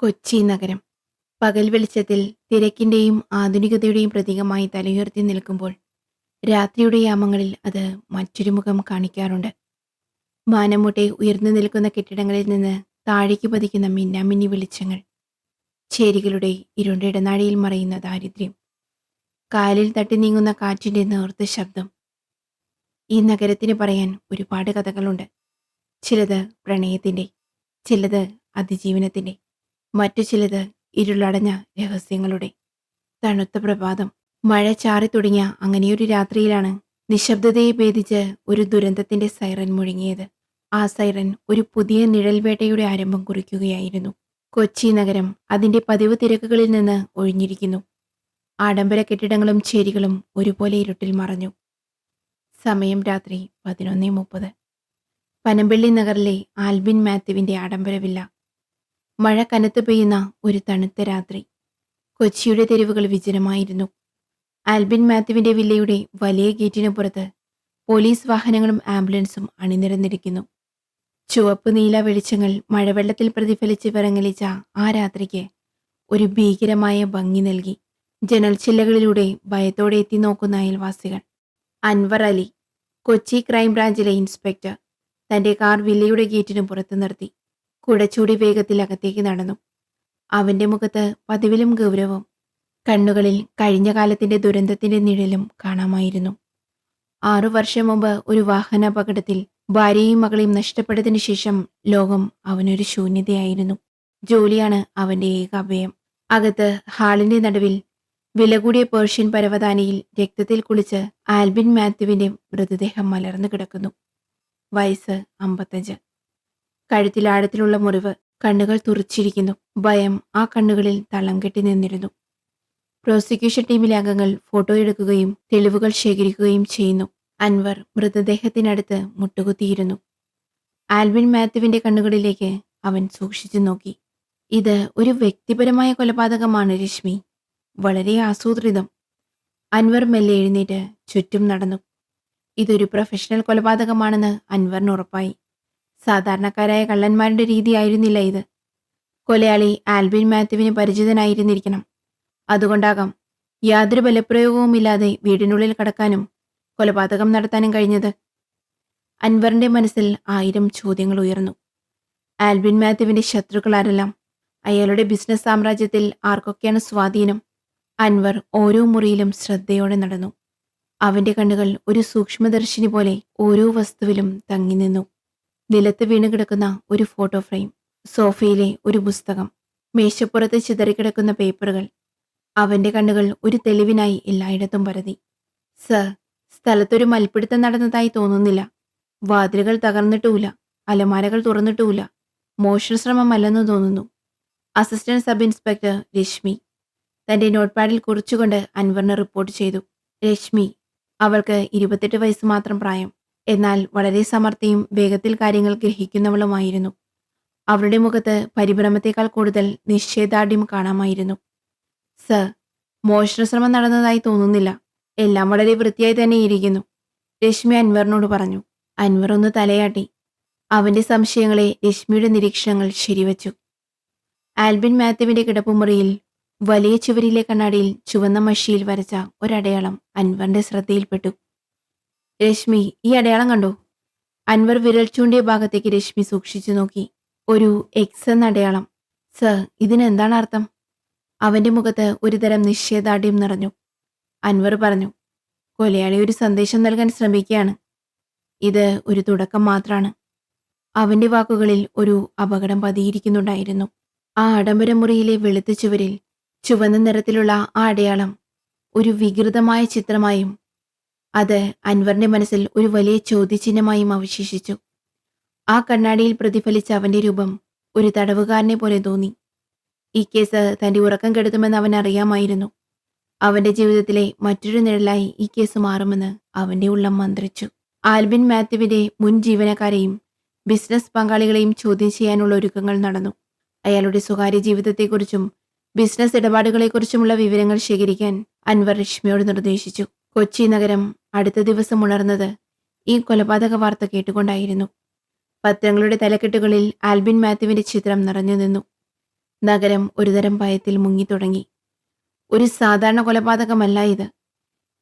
കൊച്ചി നഗരം പകൽ വെളിച്ചത്തിൽ തിരക്കിന്റെയും ആധുനികതയുടെയും പ്രതീകമായി തലയുയർത്തി നിൽക്കുമ്പോൾ രാത്രിയുടെ യാമങ്ങളിൽ അത് മറ്റൊരു മുഖം കാണിക്കാറുണ്ട്. മാനമുട്ടെ ഉയർന്നു നിൽക്കുന്ന കെട്ടിടങ്ങളിൽ നിന്ന് താഴേക്ക് പതിക്കുന്ന മിന്നാമിന്നി വെളിച്ചങ്ങൾ, ചേരികളുടെ ഇരുണ്ട ഇടനാഴിയിൽ മറയുന്ന ദാരിദ്ര്യം, കാലിൽ തട്ടി നീങ്ങുന്ന കാറ്റിന്റെ നേർത്ത ശബ്ദം. ഈ നഗരത്തിന് പറയാൻ ഒരുപാട് കഥകളുണ്ട്. ചിലത് പ്രണയത്തിന്റെ, ചിലത് അതിജീവനത്തിന്റെ, മറ്റു ചിലത് ഇരുളടഞ്ഞ രഹസ്യങ്ങളുടെ. തണുത്ത പ്രഭാതം, മഴ ചാറി തുടങ്ങിയ അങ്ങനെയൊരു രാത്രിയിലാണ് നിശബ്ദതയെ ഭേദിച്ച് ഒരു ദുരന്തത്തിന്റെ സൈറൻ മുഴങ്ങിയത്. ആ സൈറൻ ഒരു പുതിയ നിഴൽവേട്ടയുടെ ആരംഭം കുറിക്കുകയായിരുന്നു. കൊച്ചി നഗരം അതിന്റെ പതിവ് തിരക്കുകളിൽ നിന്ന് ഒഴിഞ്ഞിരിക്കുന്നു. ആഡംബര കെട്ടിടങ്ങളും ചേരികളും ഒരുപോലെ ഇരുട്ടിൽ മറഞ്ഞു. സമയം രാത്രി 11:30. പനമ്പള്ളി നഗറിലെ ആൽബിൻ മാത്യുവിന്റെ ആഡംബര വില്ല. മഴ കനത്തു പെയ്യുന്ന ഒരു തണുത്ത രാത്രി. കൊച്ചിയുടെ തെരുവുകൾ വിജനമായിരുന്നു. ആൽബിൻ മാത്യുവിന്റെ വില്ലയുടെ വലിയ ഗേറ്റിന് പുറത്ത് പോലീസ് വാഹനങ്ങളും ആംബുലൻസും അണിനിരന്നിരിക്കുന്നു. ചുവപ്പ് നീല വെളിച്ചങ്ങൾ മഴവെള്ളത്തിൽ പ്രതിഫലിച്ച് വിറങ്ങലിച്ച ആ രാത്രിക്ക് ഒരു ഭീകരമായ ഭംഗി നൽകി. ജനൽച്ചില്ലകളിലൂടെ ഭയത്തോടെ എത്തി നോക്കുന്ന അയൽവാസികൾ. അൻവർ അലി, കൊച്ചി ക്രൈംബ്രാഞ്ചിലെ ഇൻസ്പെക്ടർ, തന്റെ കാർ വില്ലയുടെ ഗേറ്റിന് പുറത്ത് നിർത്തി കുടച്ചൂടി വേഗത്തിൽ അകത്തേക്ക് നടന്നു. അവന്റെ മുഖത്ത് പതിവിലും ഗൗരവം, കണ്ണുകളിൽ കഴിഞ്ഞ കാലത്തിന്റെ ദുരന്തത്തിന്റെ നിഴലും കാണാമായിരുന്നു. 6 വർഷം മുമ്പ് ഒരു വാഹനാപകടത്തിൽ ഭാര്യയും മകളെയും നഷ്ടപ്പെട്ടതിനു ശേഷം ലോകം അവനൊരു ശൂന്യതയായിരുന്നു. ജോലിയാണ് അവന്റെ ഏക അഭയം. അകത്ത് ഹാളിന്റെ നടുവിൽ വില കൂടിയ പേർഷ്യൻ പരവതാനിയിൽ രക്തത്തിൽ കുളിച്ച് ആൽബിൻ മാത്യുവിന്റെ മൃതദേഹം മലർന്നു കിടക്കുന്നു. വയസ്സ് 55. കഴുത്തിൽ ആഴത്തിലുള്ള മുറിവ്, കണ്ണുകൾ തുറിച്ചിരിക്കുന്നു. ഭയം ആ കണ്ണുകളിൽ തളം കെട്ടി നിന്നിരുന്നു. പ്രോസിക്യൂഷൻ ടീമിലെ അംഗങ്ങൾ ഫോട്ടോ എടുക്കുകയും തെളിവുകൾ ശേഖരിക്കുകയും ചെയ്യുന്നു. അൻവർ മൃതദേഹത്തിനടുത്ത് മുട്ടുകുത്തിയിരുന്നു. ആൽബിൻ മാത്യുവിന്റെ കണ്ണുകളിലേക്ക് അവൻ സൂക്ഷിച്ചു നോക്കി. ഇത് ഒരു വ്യക്തിപരമായ കൊലപാതകമാണ് രശ്മി, വളരെ ആസൂത്രിതം. അൻവർ മെല്ലെ എഴുന്നേറ്റ് ചുറ്റും നടന്നു. ഇതൊരു പ്രൊഫഷണൽ കൊലപാതകമാണെന്ന് അൻവറിന് ഉറപ്പായി. സാധാരണക്കാരായ കള്ളന്മാരുടെ രീതിയായിരുന്നില്ല ഇത്. കൊലയാളി ആൽബിൻ മാത്യുവിന് പരിചിതനായിരുന്നിരിക്കണം. അതുകൊണ്ടാകാം യാതൊരു ബലപ്രയോഗവുമില്ലാതെ വീടിനുള്ളിൽ കടക്കാനും കൊലപാതകം നടത്താനും കഴിഞ്ഞത്. അൻവറിന്റെ മനസ്സിൽ 1000 ചോദ്യങ്ങൾ ഉയർന്നു. ആൽബിൻ മാത്യുവിന്റെ ശത്രുക്കൾ ആരെല്ലാം? അയാളുടെ ബിസിനസ് സാമ്രാജ്യത്തിൽ ആർക്കൊക്കെയാണ് സ്വാധീനം? അൻവർ ഓരോ മുറിയിലും ശ്രദ്ധയോടെ നടന്നു. അവന്റെ കണ്ണുകൾ ഒരു സൂക്ഷ്മദർശിനി പോലെ ഓരോ വസ്തുവിലും തങ്ങി നിന്നു. നിലത്ത് വീണ് കിടക്കുന്ന ഒരു ഫോട്ടോ ഫ്രെയിം, സോഫയിലെ ഒരു പുസ്തകം, മേശപ്പുറത്ത് ചിതറിക്കിടക്കുന്ന പേപ്പറുകൾ. അവന്റെ കണ്ണുകൾ ഒരു തെളിവിനായി എല്ലായിടത്തും പരതി. സർ, സ്ഥലത്തൊരു മൽപ്പിടുത്തം നടന്നതായി തോന്നുന്നില്ല. വാതിലുകൾ തകർന്നിട്ടുമില്ല, അലമാരകൾ തുറന്നിട്ടുമില്ല. മോഷണശ്രമമല്ലെന്ന് തോന്നുന്നു. അസിസ്റ്റന്റ് സബ് ഇൻസ്പെക്ടർ രശ്മി തന്റെ നോട്ട്പാഡിൽ കുറിച്ചുകൊണ്ട് അൻവറിന് റിപ്പോർട്ട് ചെയ്തു. രശ്മി, അവൾക്ക് 28 വയസ്സ് മാത്രം പ്രായം. എന്നാൽ വളരെ സമർത്ഥയും വേഗത്തിൽ കാര്യങ്ങൾ ഗ്രഹിക്കുന്നവളുമായിരുന്നു. അവളുടെ മുഖത്ത് പരിഭ്രമത്തേക്കാൾ കൂടുതൽ നിശ്ചയദാർഢ്യം കാണാമായിരുന്നു. സർ, മോഷണശ്രമം നടന്നതായി തോന്നുന്നില്ല. എല്ലാം വളരെ വൃത്തിയായി തന്നെ ഇരിക്കുന്നു, രശ്മി അൻവറിനോട് പറഞ്ഞു. അൻവർ ഒന്ന് തലയാട്ടി. അവന്റെ സംശയങ്ങളെ രശ്മിയുടെ നിരീക്ഷണങ്ങൾ ശരിവച്ചു. ആൽബിൻ മാത്യുവിന്റെ കിടപ്പുമുറിയിൽ വലിയ ചുവരിലെ കണ്ണാടിയിൽ ചുവന്ന മഷിയിൽ വരച്ച ഒരടയാളം അൻവറിന്റെ ശ്രദ്ധയിൽപ്പെട്ടു. രശ്മി, ഈ അടയാളം കണ്ടോ? അൻവർ വിരൽ ചൂണ്ടിയ ഭാഗത്തേക്ക് രശ്മി സൂക്ഷിച്ചു നോക്കി. ഒരു എക്സ് എന്ന അടയാളം. സർ, ഇതിനെന്താണ് അർത്ഥം? അവന്റെ മുഖത്ത് ഒരുതരം നിശ്ചയദാർഢ്യം നിറഞ്ഞു. അൻവർ പറഞ്ഞു, കൊലയാളി ഒരു സന്ദേശം നൽകാൻ ശ്രമിക്കുകയാണ്. ഇത് ഒരു തുടക്കം മാത്രമാണ്. അവന്റെ വാക്കുകളിൽ ഒരു അപകടം പതിയിരിക്കുന്നുണ്ടായിരുന്നു. ആ ആഡംബരമുറിയിലെ വെളുത്ത ചുവരിൽ ചുവന്ന നിറത്തിലുള്ള ആ അടയാളം ഒരു വികൃതമായ ചിത്രമായും അത് അൻവറിന്റെ മനസ്സിൽ ഒരു വലിയ ചോദ്യചിഹ്നമായും അവശേഷിച്ചു. ആ കണ്ണാടിയിൽ പ്രതിഫലിച്ച അവന്റെ രൂപം ഒരു തടവുകാരനെ പോലെ തോന്നി. ഈ കേസ് തന്റെ ഉറക്കം കെടുത്തുമെന്ന് അവൻ അറിയാമായിരുന്നു. അവന്റെ ജീവിതത്തിലെ മറ്റൊരു നിഴലായി ഈ കേസ് മാറുമെന്ന് അവന്റെ ഉള്ളം മന്ത്രിച്ചു. ആൽബിൻ മാത്യുവിന്റെ മുൻ ജീവനക്കാരെയും ബിസിനസ് പങ്കാളികളെയും ചോദ്യം ചെയ്യാനുള്ള ഒരുക്കങ്ങൾ നടന്നു. അയാളുടെ സ്വകാര്യ ജീവിതത്തെക്കുറിച്ചും ബിസിനസ് ഇടപാടുകളെക്കുറിച്ചുമുള്ള വിവരങ്ങൾ ശേഖരിക്കാൻ അൻവർ രശ്മിയോട് നിർദ്ദേശിച്ചു. കൊച്ചി നഗരം അടുത്ത ദിവസം ഉണർന്നത് ഈ കൊലപാതക വാർത്ത കേട്ടുകൊണ്ടായിരുന്നു. പത്രങ്ങളുടെ തലക്കെട്ടുകളിൽ ആൽബിൻ മാത്യുവിന്റെ ചിത്രം നിറഞ്ഞു നിന്നു. നഗരം ഒരുതരം ഭയത്തിൽ മുങ്ങിത്തുടങ്ങി. ഒരു സാധാരണ കൊലപാതകമല്ല ഇത്.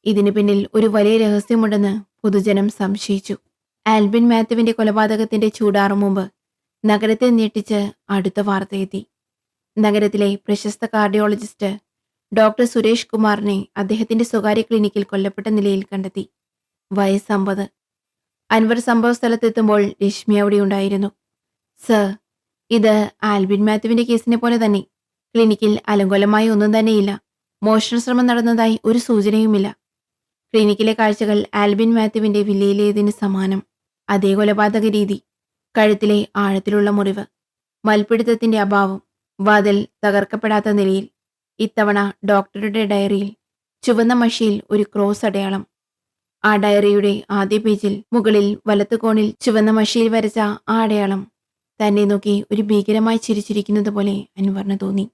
ഇതിനു പിന്നിൽ ഒരു വലിയ രഹസ്യമുണ്ടെന്ന് പൊതുജനം സംശയിച്ചു. ആൽബിൻ മാത്യുവിന്റെ കൊലപാതകത്തിന്റെ ചൂടാറും മുമ്പ് നഗരത്തെ ഞെട്ടിച്ച് അടുത്ത വാർത്തയെത്തി. നഗരത്തിലെ പ്രശസ്ത കാർഡിയോളജിസ്റ്റ് ഡോക്ടർ സുരേഷ് കുമാറിനെ അദ്ദേഹത്തിന്റെ സ്വകാര്യ ക്ലിനിക്കിൽ കൊല്ലപ്പെട്ട നിലയിൽ കണ്ടെത്തി. വയസ്സ് 50. അൻവർ സംഭവ സ്ഥലത്തെത്തുമ്പോൾ രശ്മി അവിടെ ഉണ്ടായിരുന്നു. സർ, ഇത് ആൽബിൻ മാത്യുവിന്റെ കേസിനെ പോലെ തന്നെ. ക്ലിനിക്കിൽ അലങ്കോലമായി ഒന്നും തന്നെയില്ല. മോഷണ ശ്രമം നടന്നതായി ഒരു സൂചനയുമില്ല. ക്ലിനിക്കിലെ കാഴ്ചകൾ ആൽബിൻ മാത്യുവിന്റെ വില്ലയിലേതിന് സമാനം. അതേ കൊലപാതക രീതി, കഴുത്തിലെ ആഴത്തിലുള്ള മുറിവ്, മൽപ്പിടുത്തത്തിന്റെ അഭാവം, വാതിൽ തകർക്കപ്പെടാത്ത നിലയിൽ. ഇത്തവണ ഡോക്ടറുടെ ഡയറിയിൽ ചുവന്ന മഷിയിൽ ഒരു ക്രോസ് അടയാളം. ആ ഡയറിയുടെ ആദ്യ പേജിൽ മുകളിൽ വലത്തു കോണിൽ ചുവന്ന മഷിയിൽ വരച്ച ആ അടയാളം തന്നെ നോക്കി ഒരു ഭീകരമായി ചിരിച്ചിരിക്കുന്നത് പോലെ അൻവറിന് തോന്നി.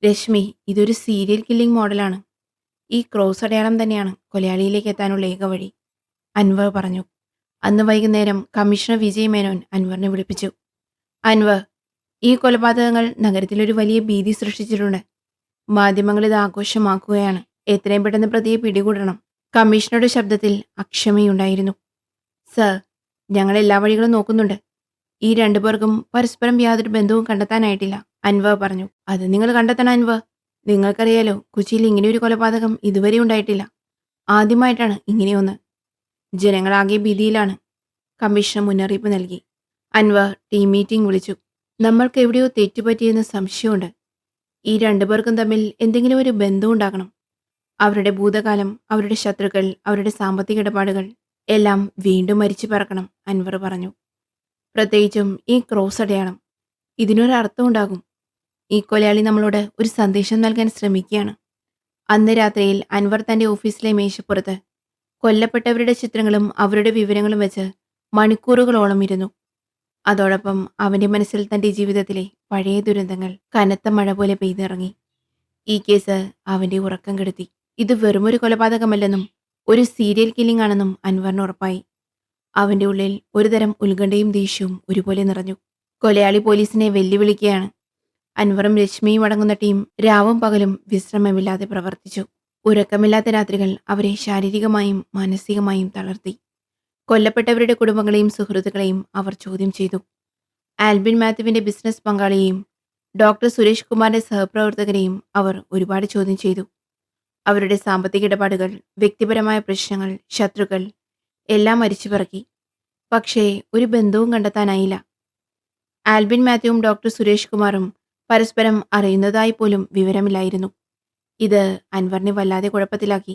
രശ്മി, ഇതൊരു സീരിയൽ കില്ലിംഗ് മോഡലാണ്. ഈ ക്രോസ് അടയാളം തന്നെയാണ് കൊലയാളിയിലേക്ക് എത്താനുള്ള ഏക വഴി, അൻവർ പറഞ്ഞു. അന്ന് വൈകുന്നേരം കമ്മീഷണർ വിജയ് മേനോൻ അൻവറിനെ വിളിപ്പിച്ചു. അൻവർ, ഈ കൊലപാതകങ്ങൾ നഗരത്തിലൊരു വലിയ ഭീതി സൃഷ്ടിച്ചിട്ടുണ്ട്. മാധ്യമങ്ങൾ ഇത് ആഘോഷമാക്കുകയാണ്. എത്രയും പെട്ടെന്ന് പ്രതിയെ പിടികൂടണം. കമ്മീഷണറുടെ ശബ്ദത്തിൽ അക്ഷമയുണ്ടായിരുന്നു. സർ, ഞങ്ങൾ എല്ലാ വഴികളും നോക്കുന്നുണ്ട്. ഈ രണ്ടുപേർക്കും പരസ്പരം യാതൊരു ബന്ധവും കണ്ടെത്താനായിട്ടില്ല, അൻവർ പറഞ്ഞു. അത് നിങ്ങൾ കണ്ടെത്തണം അൻവർ. നിങ്ങൾക്കറിയാലോ, കൊച്ചിയിൽ ഇങ്ങനെയൊരു കൊലപാതകം ഇതുവരെ ഉണ്ടായിട്ടില്ല. ആദ്യമായിട്ടാണ് ഇങ്ങനെയൊന്ന്. ജനങ്ങളാകെ ഭീതിയിലാണ്, കമ്മീഷണർ മുന്നറിയിപ്പ് നൽകി. അൻവർ ടീം മീറ്റിംഗ് വിളിച്ചു. നമ്മൾക്ക് എവിടെയോ തെറ്റുപറ്റിയെന്ന് സംശയമുണ്ട്. ഈ രണ്ടുപേർക്കും തമ്മിൽ എന്തെങ്കിലും ഒരു ബന്ധം ഉണ്ടാകണം. അവരുടെ ഭൂതകാലം, അവരുടെ ശത്രുക്കൾ, അവരുടെ സാമ്പത്തിക ഇടപാടുകൾ എല്ലാം വീണ്ടും മരിച്ചു പറക്കണം, അൻവർ പറഞ്ഞു. പ്രത്യേകിച്ചും ഈ ക്രോസ് അടയാളം. ഇതിനൊരർത്ഥം ഉണ്ടാകും. ഈ കൊലയാളി നമ്മളോട് ഒരു സന്ദേശം നൽകാൻ ശ്രമിക്കുകയാണ്. അന്ന് രാത്രിയിൽ അൻവർ തന്റെ ഓഫീസിലെ മേശപ്പുറത്ത് കൊല്ലപ്പെട്ടവരുടെ ചിത്രങ്ങളും അവരുടെ വിവരങ്ങളും വെച്ച് മണിക്കൂറുകളോളം ഇരുന്നു. അതോടൊപ്പം അവന്റെ മനസ്സിൽ തന്റെ ജീവിതത്തിലെ പഴയ ദുരന്തങ്ങൾ കനത്ത മഴ പോലെ പെയ്തിറങ്ങി. ഈ കേസ് അവന്റെ ഉറക്കം കെടുത്തി. ഇത് വെറുമൊരു കൊലപാതകമല്ലെന്നും ഒരു സീരിയൽ കില്ലിംഗ് ആണെന്നും അൻവറിന് ഉറപ്പായി. അവന്റെ ഉള്ളിൽ ഒരുതരം ഉത്കണ്ഠയും ദേഷ്യവും ഒരുപോലെ നിറഞ്ഞു. കൊലയാളി പോലീസിനെ വെല്ലുവിളിക്കുകയാണ്. അൻവറും രശ്മിയും അടങ്ങുന്ന ടീം രാവും പകലും വിശ്രമമില്ലാതെ പ്രവർത്തിച്ചു. ഉറക്കമില്ലാത്ത രാത്രികൾ അവരെ ശാരീരികമായും മാനസികമായും തളർത്തി. കൊല്ലപ്പെട്ടവരുടെ കുടുംബങ്ങളെയും സുഹൃത്തുക്കളെയും അവർ ചോദ്യം ചെയ്തു. ആൽബിൻ മാത്യുവിന്റെ ബിസിനസ് പങ്കാളിയെയും ഡോക്ടർ സുരേഷ് കുമാറിന്റെ സഹപ്രവർത്തകരെയും അവർ ഒരുപാട് ചോദ്യം ചെയ്തു. അവരുടെ സാമ്പത്തിക ഇടപാടുകൾ, വ്യക്തിപരമായ പ്രശ്നങ്ങൾ, ശത്രുക്കൾ എല്ലാം അരിച്ചുപെറുക്കി. പക്ഷേ ഒരു ബന്ധവും കണ്ടെത്താനായില്ല. ആൽബിൻ മാത്യുവും ഡോക്ടർ സുരേഷ് കുമാറും പരസ്പരം അറിയുന്നതായി പോലും വിവരമില്ലായിരുന്നു. ഇത് അൻവറിനെ വല്ലാതെ കുഴപ്പത്തിലാക്കി.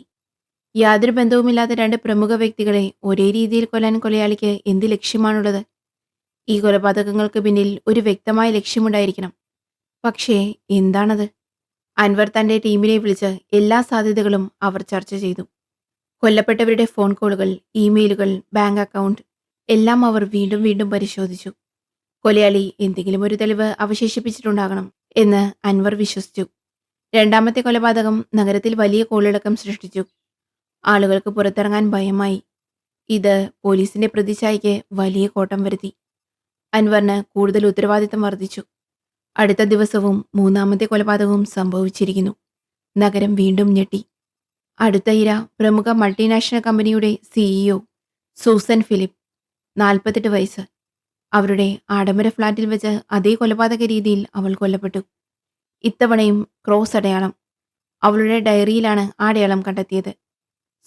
യാതൊരു ബന്ധവുമില്ലാത്ത രണ്ട് പ്രമുഖ വ്യക്തികളെ ഒരേ രീതിയിൽ കൊല്ലാൻ കൊലയാളിക്ക് എന്ത് ലക്ഷ്യമാണുള്ളത്? ഈ കൊലപാതകങ്ങൾക്ക് പിന്നിൽ ഒരു വ്യക്തമായ ലക്ഷ്യമുണ്ടായിരിക്കണം. പക്ഷേ എന്താണത്? അൻവർ തന്റെ ടീമിനെ വിളിച്ച് എല്ലാ സാധ്യതകളും അവർ ചർച്ച ചെയ്തു. കൊല്ലപ്പെട്ടവരുടെ ഫോൺ കോളുകൾ, ഇമെയിലുകൾ, ബാങ്ക് അക്കൗണ്ട് എല്ലാം അവർ വീണ്ടും വീണ്ടും പരിശോധിച്ചു. കൊലയാളി എന്തെങ്കിലും ഒരു തെളിവ് അവശേഷിപ്പിച്ചിട്ടുണ്ടാകണം എന്ന് അൻവർ വിശ്വസിച്ചു. രണ്ടാമത്തെ കൊലപാതകം നഗരത്തിൽ വലിയ കോളിളക്കം സൃഷ്ടിച്ചു. ആളുകൾക്ക് പുറത്തിറങ്ങാൻ ഭയമായി. ഇത് പോലീസിന്റെ പ്രതിച്ഛായയ്ക്ക് വലിയ കോട്ടം വരുത്തി. അൻവറിന് കൂടുതൽ ഉത്തരവാദിത്തം വർദ്ധിച്ചു. അടുത്ത ദിവസവും മൂന്നാമത്തെ കൊലപാതകവും സംഭവിച്ചിരിക്കുന്നു. നഗരം വീണ്ടും ഞെട്ടി. അടുത്ത ഇര പ്രമുഖ മൾട്ടിനാഷണൽ കമ്പനിയുടെ സിഇഒ സൂസൻ ഫിലിപ്പ്, 48 വയസ്സ്. അവരുടെ ആഡംബര ഫ്ളാറ്റിൽ വെച്ച് അതേ കൊലപാതക രീതിയിൽ അവൾ കൊല്ലപ്പെട്ടു. ഇത്തവണയും ക്രോസ് അടയാളം. അവളുടെ ഡയറിയിലാണ് ആ അടയാളം കണ്ടെത്തിയത്.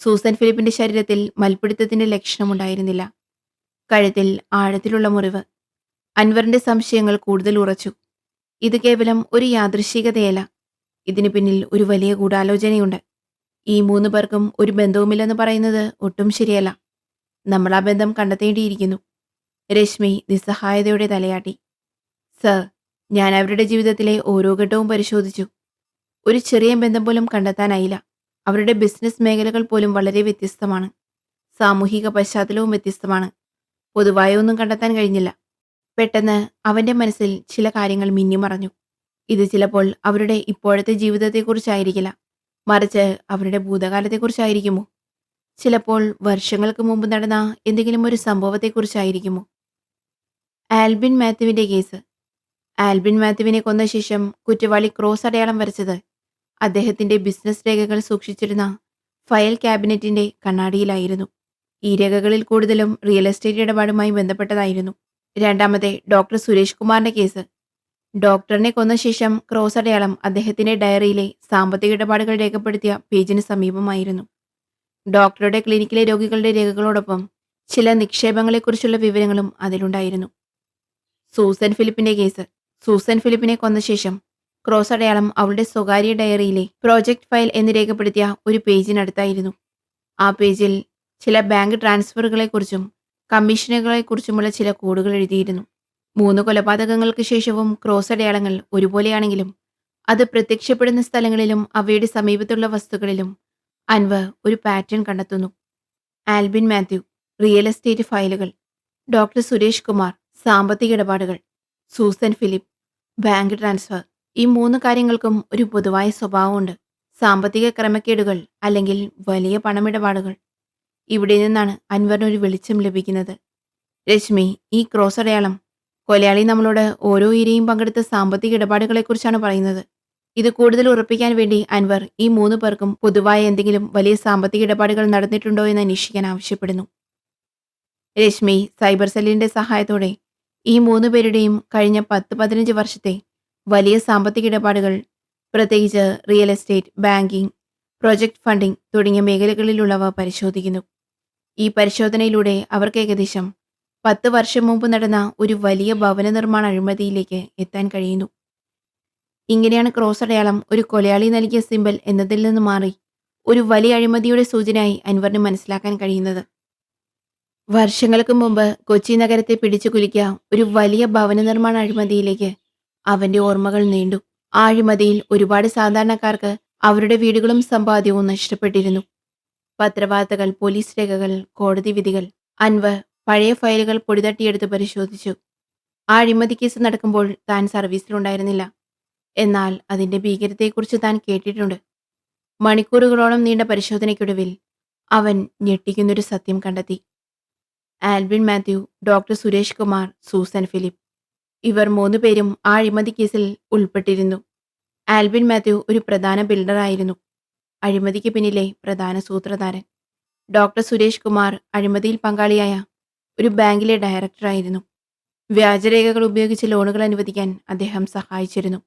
സൂസൻ ഫിലിപ്പിന്റെ ശരീരത്തിൽ മൽപ്പിടുത്തത്തിന്റെ ലക്ഷണമുണ്ടായിരുന്നില്ല. കഴുത്തിൽ ആഴത്തിലുള്ള മുറിവ്. അൻവറിന്റെ സംശയങ്ങൾ കൂടുതൽ ഉറച്ചു. ഇത് കേവലം ഒരു യാദൃശ്ചികതയല്ല. ഇതിനു പിന്നിൽ ഒരു വലിയ ഗൂഢാലോചനയുണ്ട്. ഈ 3 പേർക്കും ഒരു ബന്ധവുമില്ലെന്ന് പറയുന്നത് ഒട്ടും ശരിയല്ല. നമ്മൾ ആ ബന്ധം കണ്ടെത്തേണ്ടിയിരിക്കുന്നു. രശ്മി നിസ്സഹായതയോടെ തലയാട്ടി. സർ, ഞാൻ അവരുടെ ജീവിതത്തിലെ ഓരോ ഘട്ടവും പരിശോധിച്ചു. ഒരു ചെറിയ ബന്ധം പോലും കണ്ടെത്താനായില്ല. അവരുടെ ബിസിനസ് മേഖലകൾ പോലും വളരെ വ്യത്യസ്തമാണ്. സാമൂഹിക പശ്ചാത്തലവും വ്യത്യസ്തമാണ്. പൊതുവായ ഒന്നും കണ്ടെത്താൻ കഴിഞ്ഞില്ല. പെട്ടെന്ന് അവന്റെ മനസ്സിൽ ചില കാര്യങ്ങൾ മിന്നിമറഞ്ഞു. ഇത് ചിലപ്പോൾ അവരുടെ ഇപ്പോഴത്തെ ജീവിതത്തെക്കുറിച്ചായിരിക്കില്ല, മറിച്ച് അവരുടെ ഭൂതകാലത്തെക്കുറിച്ചായിരിക്കുമോ? ചിലപ്പോൾ വർഷങ്ങൾക്ക് മുമ്പ് നടന്ന എന്തെങ്കിലും ഒരു സംഭവത്തെക്കുറിച്ചായിരിക്കുമോ? ആൽബിൻ മാത്യുവിന്റെ കേസ്. ആൽബിൻ മാത്യുവിനെ കൊന്ന ശേഷം കുറ്റവാളി ക്രോസ് അടയാളം വരച്ചത് അദ്ദേഹത്തിന്റെ ബിസിനസ് രേഖകൾ സൂക്ഷിച്ചിരുന്ന ഫയൽ ക്യാബിനറ്റിന്റെ കണ്ണാടിയിലായിരുന്നു. ഈ രേഖകളിൽ കൂടുതലും റിയൽ എസ്റ്റേറ്റ് ഇടപാടുമായി ബന്ധപ്പെട്ടതായിരുന്നു. രണ്ടാമത്തെ ഡോക്ടർ സുരേഷ് കുമാറിന്റെ കേസ്. ഡോക്ടറിനെ കൊന്ന ശേഷം ക്രോസ് അടയാളം അദ്ദേഹത്തിന്റെ ഡയറിയിലെ സാമ്പത്തിക ഇടപാടുകൾ രേഖപ്പെടുത്തിയ പേജിന് സമീപമായിരുന്നു. ഡോക്ടറുടെ ക്ലിനിക്കിലെ രോഗികളുടെ രേഖകളോടൊപ്പം ചില നിക്ഷേപങ്ങളെക്കുറിച്ചുള്ള വിവരങ്ങളും അതിലുണ്ടായിരുന്നു. സൂസൻ ഫിലിപ്പിന്റെ കേസ്. സൂസൻ ഫിലിപ്പിനെ കൊന്ന ശേഷം ക്രോസ് അടയാളം അവളുടെ സ്വകാര്യ ഡയറിയിലെ പ്രോജക്ട് ഫയൽ എന്ന് രേഖപ്പെടുത്തിയ ഒരു പേജിനടുത്തായിരുന്നു. ആ പേജിൽ ചില ബാങ്ക് ട്രാൻസ്ഫറുകളെക്കുറിച്ചും കമ്മീഷനുകളെക്കുറിച്ചുമുള്ള ചില കോഡുകൾ എഴുതിയിരുന്നു. 3 കൊലപാതകങ്ങൾക്ക് ശേഷവും ക്രോസ് അടയാളങ്ങൾ ഒരുപോലെയാണെങ്കിലും അത് പ്രത്യക്ഷപ്പെടുന്ന സ്ഥലങ്ങളിലും അവയുടെ സമീപത്തുള്ള വസ്തുക്കളിലും അൻവർ ഒരു പാറ്റേൺ കണ്ടെത്തുന്നു. ആൽബിൻ മാത്യു, റിയൽ എസ്റ്റേറ്റ് ഫയലുകൾ. ഡോക്ടർ സുരേഷ് കുമാർ, സാമ്പത്തിക ഇടപാടുകൾ. Susan Philip, bank transfer. ഈ 3 കാര്യങ്ങൾക്കും ഒരു പൊതുവായ സ്വഭാവമുണ്ട്: സാമ്പത്തിക ക്രമക്കേടുകൾ അല്ലെങ്കിൽ വലിയ പണമിടപാടുകൾ. ഇവിടെ നിന്നാണ് അൻവറിന് ഒരു വെളിച്ചം ലഭിക്കുന്നത്. രശ്മി, ഈ ക്രോസ് അടയാളം കൊലയാളി നമ്മളോട് ഓരോ ഇരയും പങ്കെടുത്ത സാമ്പത്തിക ഇടപാടുകളെക്കുറിച്ചാണ് പറയുന്നത്. ഇത് കൂടുതൽ ഉറപ്പിക്കാൻ വേണ്ടി അൻവർ ഈ 3 പേർക്കും പൊതുവായ എന്തെങ്കിലും വലിയ സാമ്പത്തിക ഇടപാടുകൾ നടന്നിട്ടുണ്ടോ എന്ന് അന്വേഷിക്കാൻ ആവശ്യപ്പെടുന്നു. രശ്മി സൈബർ സെല്ലിന്റെ സഹായത്തോടെ ഈ 3 പേരുടെയും കഴിഞ്ഞ 10-15 വർഷത്തെ വലിയ സാമ്പത്തിക ഇടപാടുകൾ, പ്രത്യേകിച്ച് real estate, banking, project funding തുടങ്ങിയ മേഖലകളിലുള്ളവ പരിശോധിക്കുന്നു. ഈ പരിശോധനയിലൂടെ അവർക്ക് ഏകദേശം 10 വർഷം മുമ്പ് നടന്ന ഒരു വലിയ ഭവന നിർമ്മാണ അഴിമതിയിലേക്ക് എത്താൻ കഴിയുന്നു. ഇങ്ങനെയാണ് ക്രോസ് അടയാളം ഒരു കൊലയാളി നൽകിയ സിമ്പൽ എന്നതിൽ നിന്ന് മാറി ഒരു വലിയ അഴിമതിയുടെ സൂചനയായി അൻവറിന് മനസ്സിലാക്കാൻ കഴിയുന്നത്. വർഷങ്ങൾക്ക് മുമ്പ് കൊച്ചി നഗരത്തെ പിടിച്ചു കുലുക്കിയ ഒരു വലിയ ഭവന നിർമ്മാണ അഴിമതിയിലേക്ക് അവന്റെ ഓർമ്മകൾ നീണ്ടു. ആ അഴിമതിയിൽ ഒരുപാട് സാധാരണക്കാർക്ക് അവരുടെ വീടുകളും സമ്പാദ്യവും നഷ്ടപ്പെട്ടിരുന്നു. പത്രവാർത്തകൾ, പോലീസ് രേഖകൾ, കോടതി വിധികൾ. അൻവർ പഴയ ഫയലുകൾ പൊടിതട്ടിയെടുത്ത് പരിശോധിച്ചു. ആ അഴിമതി കേസ് നടക്കുമ്പോൾ താൻ സർവീസിലുണ്ടായിരുന്നില്ല. എന്നാൽ അതിന്റെ ഭീകരതയെക്കുറിച്ച് താൻ കേട്ടിട്ടുണ്ട്. മണിക്കൂറുകളോളം നീണ്ട പരിശോധനയ്ക്കൊടുവിൽ അവൻ ഞെട്ടിക്കുന്നൊരു സത്യം കണ്ടെത്തി. Albin Mathew, doctor Suresh Kumar, Susan Philip, ഇവർ 3 പേരും ആ അഴിമതി കേസിൽ ഉൾപ്പെട്ടിരുന്നു. ആൽബിൻ മാത്യു ഒരു പ്രധാന ബിൽഡറായിരുന്നു, അഴിമതിക്ക് പിന്നിലെ പ്രധാന സൂത്രധാരൻ. ഡോക്ടർ സുരേഷ് കുമാർ അഴിമതിയിൽ പങ്കാളിയായ ഒരു ബാങ്കിലെ ഡയറക്ടറായിരുന്നു. വ്യാജരേഖകൾ ഉപയോഗിച്ച് ലോണുകൾ അനുവദിക്കാൻ അദ്ദേഹം സഹായിച്ചിരുന്നു.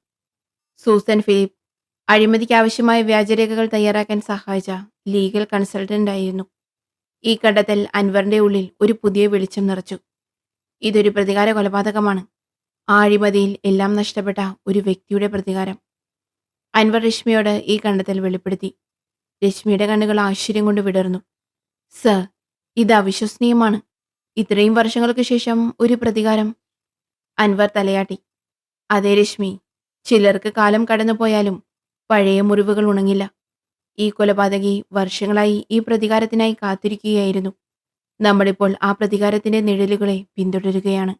സൂസൻ ഫിലിപ്പ് അഴിമതിക്ക് ആവശ്യമായ വ്യാജരേഖകൾ തയ്യാറാക്കാൻ സഹായിച്ച ലീഗൽ കൺസൾട്ടന്റ് ആയിരുന്നു. ഈ കണ്ടെത്തൽ അൻവറിന്റെ ഉള്ളിൽ ഒരു പുതിയ വെളിച്ചം നിറച്ചു. ഇതൊരു പ്രതികാര കൊലപാതകമാണ്. ആ അഴിമതിയിൽ എല്ലാം നഷ്ടപ്പെട്ട ഒരു വ്യക്തിയുടെ പ്രതികാരം. അൻവർ രശ്മിയോട് ഈ കണ്ടെത്തൽ വെളിപ്പെടുത്തി. രശ്മിയുടെ കണ്ണുകൾ ആശ്ചര്യം കൊണ്ട് വിടർന്നു. സർ, ഇത് അവിശ്വസനീയമാണ്. ഇത്രയും വർഷങ്ങൾക്ക് ശേഷം ഒരു പ്രതികാരം. അൻവർ തലയാട്ടി. അതേ രശ്മി, ചിലർക്ക് കാലം കടന്നുപോയാലും പഴയ മുറിവുകൾ ഉണങ്ങില്ല. ഈ കൊലപാതകി വർഷങ്ങളായി ഈ പ്രതികാരത്തിനായി കാത്തിരിക്കുകയായിരുന്നു. നമ്മളിപ്പോൾ ആ പ്രതികാരത്തിന്റെ നിഴലുകളെ പിന്തുടരുകയാണ്.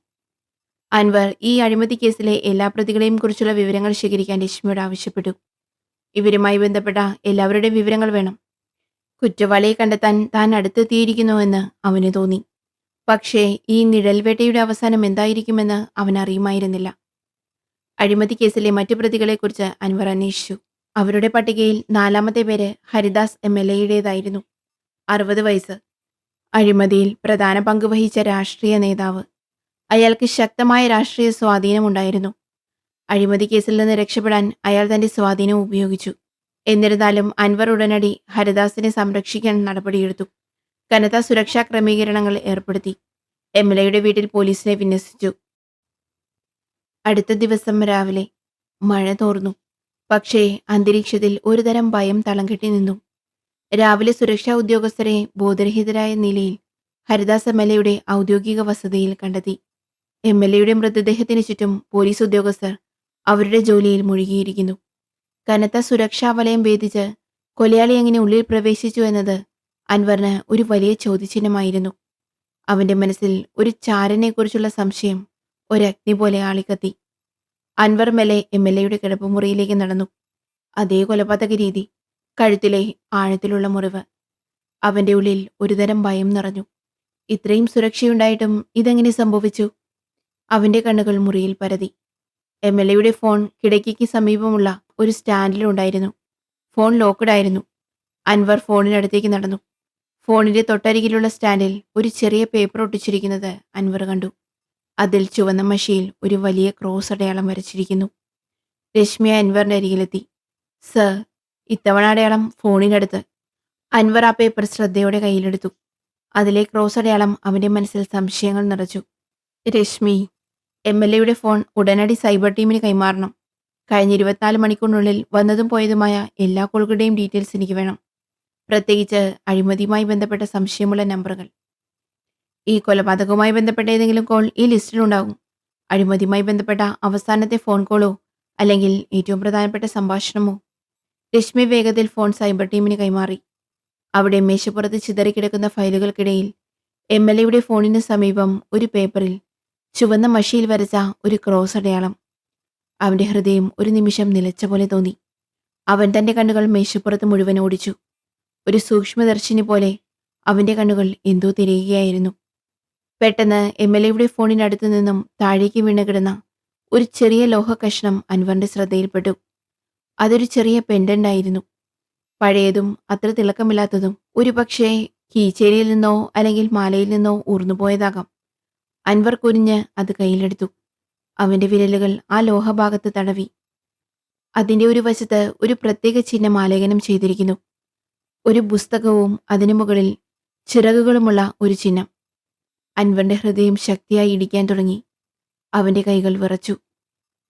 അൻവർ ഈ അഴിമതി കേസിലെ എല്ലാ പ്രതികളെയും കുറിച്ചുള്ള വിവരങ്ങൾ ശേഖരിക്കാൻ രശ്മിയോട് ആവശ്യപ്പെട്ടു. ഇവരുമായി ബന്ധപ്പെട്ട എല്ലാവരുടെയും വിവരങ്ങൾ വേണം. കുറ്റവാളിയെ കണ്ടെത്താൻ താൻ അടുത്തെത്തിയിരിക്കുന്നുവെന്ന് അവന് തോന്നി. പക്ഷേ ഈ നിഴൽവേട്ടയുടെ അവസാനം എന്തായിരിക്കുമെന്ന് അവൻ അറിയുമായിരുന്നില്ല. അഴിമതി കേസിലെ മറ്റു പ്രതികളെക്കുറിച്ച് അൻവർ അന്വേഷിച്ചു. അവരുടെ പട്ടികയിൽ 4ാമത്തെ പേര് ഹരിദാസ് MLA-യുടേതായിരുന്നു. 60 വയസ്സ്. അഴിമതിയിൽ പ്രധാന പങ്ക് വഹിച്ച രാഷ്ട്രീയ നേതാവ്. അയാൾക്ക് ശക്തമായ രാഷ്ട്രീയ സ്വാധീനമുണ്ടായിരുന്നു. അഴിമതി കേസിൽ നിന്ന് രക്ഷപ്പെടാൻ അയാൾ തന്റെ സ്വാധീനം ഉപയോഗിച്ചു. എന്നിരുന്നാലും അൻവർ ഉടനടി ഹരിദാസിനെ സംരക്ഷിക്കാൻ നടപടിയെടുത്തു. കനത്ത സുരക്ഷാ ക്രമീകരണങ്ങൾ ഏർപ്പെടുത്തി. MLA-യുടെ വീട്ടിൽ പോലീസിനെ വിന്യസിച്ചു. അടുത്ത ദിവസം രാവിലെ മഴ തോർന്നു. പക്ഷേ അന്തരീക്ഷത്തിൽ ഒരുതരം ഭയം തളം കെട്ടി നിന്നു. രാവിലെ സുരക്ഷാ ഉദ്യോഗസ്ഥരെ ബോധരഹിതരായ നിലയിൽ ഹരിദാസ് MLA-യുടെ ഔദ്യോഗിക വസതിയിൽ കണ്ടെത്തി. MLA-യുടെ മൃതദേഹത്തിന് ചുറ്റും പോലീസ് ഉദ്യോഗസ്ഥർ അവരുടെ ജോലിയിൽ മുഴുകിയിരിക്കുന്നു. കനത്ത സുരക്ഷാ വലയം ഭേദിച്ച് കൊലയാളി എങ്ങനെ ഉള്ളിൽ പ്രവേശിച്ചു എന്നത് അൻവറിന് ഒരു വലിയ ചോദ്യചിഹ്നമായിരുന്നു. അവന്റെ മനസ്സിൽ ഒരു ചാരനെക്കുറിച്ചുള്ള സംശയം ഒരഗ്നി പോലെ ആളിക്കത്തി. അൻവർ മെല്ലെ MLA-യുടെ കിടപ്പുമുറിയിലേക്ക് നടന്നു. അതേ കൊലപാതക രീതി, കഴുത്തിലെ ആഴത്തിലുള്ള മുറിവ്. അവന്റെ ഉള്ളിൽ ഒരുതരം ഭയം നിറഞ്ഞു. ഇത്രയും സുരക്ഷയുണ്ടായിട്ടും ഇതെങ്ങനെ സംഭവിച്ചു? അവന്റെ കണ്ണുകൾ മുറിയിൽ പരതി. MLAയുടെ ഫോൺ കിടക്കയ്ക്ക് സമീപമുള്ള ഒരു സ്റ്റാൻഡിലുണ്ടായിരുന്നു. ഫോൺ ലോക്ക്ഡായിരുന്നു. അൻവർ ഫോണിനടുത്തേക്ക് നടന്നു. ഫോണിന്റെ തൊട്ടരികിലുള്ള സ്റ്റാൻഡിൽ ഒരു ചെറിയ പേപ്പർ ഒട്ടിച്ചിരിക്കുന്നത് അൻവർ കണ്ടു. അതിൽ ചുവന്ന മഷിയിൽ ഒരു വലിയ ക്രോസ് അടയാളം വരച്ചിരിക്കുന്നു. രശ്മി അൻവറിന്റെ അരികിലെത്തി. സർ, ഇത്തവണ അടയാളം ഫോണിനടുത്ത്. അൻവർ ആ പേപ്പർ ശ്രദ്ധയോടെ കയ്യിലെടുത്തു. അതിലെ ക്രോസ് അടയാളം അവന്റെ മനസ്സിൽ സംശയങ്ങൾ നിറച്ചു. രശ്മി, MLAയുടെ ഫോൺ ഉടനടി സൈബർ ടീമിന് കൈമാറണം. കഴിഞ്ഞ 24 മണിക്കൂറിനുള്ളിൽ വന്നതും പോയതുമായ എല്ലാ കോളുകളുടെയും ഡീറ്റെയിൽസ് എനിക്ക് വേണം. പ്രത്യേകിച്ച് അഴിമതിയുമായി ബന്ധപ്പെട്ട സംശയമുള്ള നമ്പറുകൾ. ഈ കൊലപാതകവുമായി ബന്ധപ്പെട്ട ഏതെങ്കിലും കോൾ ഈ ലിസ്റ്റിലുണ്ടാകും. അഴിമതിയുമായി ബന്ധപ്പെട്ട അവസാനത്തെ ഫോൺ കോളോ അല്ലെങ്കിൽ ഏറ്റവും പ്രധാനപ്പെട്ട സംഭാഷണമോ. രശ്മി വേഗത്തിൽ ഫോൺ സൈബർ ടീമിന് കൈമാറി. അവിടെ മേശപ്പുറത്ത് ചിതറിക്കിടക്കുന്ന ഫയലുകൾക്കിടയിൽ MLAയുടെ ഫോണിന് സമീപം ഒരു പേപ്പറിൽ ചുവന്ന മഷിയിൽ വരച്ച ഒരു ക്രോസ് അടയാളം. അവന്റെ ഹൃദയം ഒരു നിമിഷം നിലച്ച പോലെ തോന്നി. അവൻ തന്റെ കണ്ണുകൾ മേശപ്പുറത്ത് മുഴുവൻ ഓടിച്ചു. ഒരു സൂക്ഷ്മദർശിനി പോലെ അവന്റെ കണ്ണുകൾ എന്തോ തിരയുകയായിരുന്നു. പെട്ടെന്ന് MLAയുടെ ഫോണിനടുത്തു നിന്നും താഴേക്ക് വീണ് കിടന്ന ഒരു ചെറിയ ലോഹ കഷ്ണം അൻവറിന്റെ ശ്രദ്ധയിൽപ്പെട്ടു. അതൊരു ചെറിയ പെൻഡന്റ് ആയിരുന്നു. പഴയതും അത്ര തിളക്കമില്ലാത്തതും. ഒരുപക്ഷേ കീച്ചേരിയിൽ നിന്നോ അല്ലെങ്കിൽ മാലയിൽ നിന്നോ ഊർന്നുപോയതാകാം. അൻവർ കുനിഞ്ഞ് അത് കയ്യിലെടുത്തു. അവന്റെ വിരലുകൾ ആ ലോഹഭാഗത്ത് തടവി. അതിന്റെ ഒരു വശത്ത് ഒരു പ്രത്യേക ചിഹ്നം ആലേഖനം ചെയ്തിരിക്കുന്നു. ഒരു പുസ്തകവും അതിനു മുകളിൽ ചിറകുകളുമുള്ള ഒരു ചിഹ്നം. അൻവറിന്റെ ഹൃദയം ശക്തിയായി ഇടിക്കാൻ തുടങ്ങി. അവന്റെ കൈകൾ വിറച്ചു.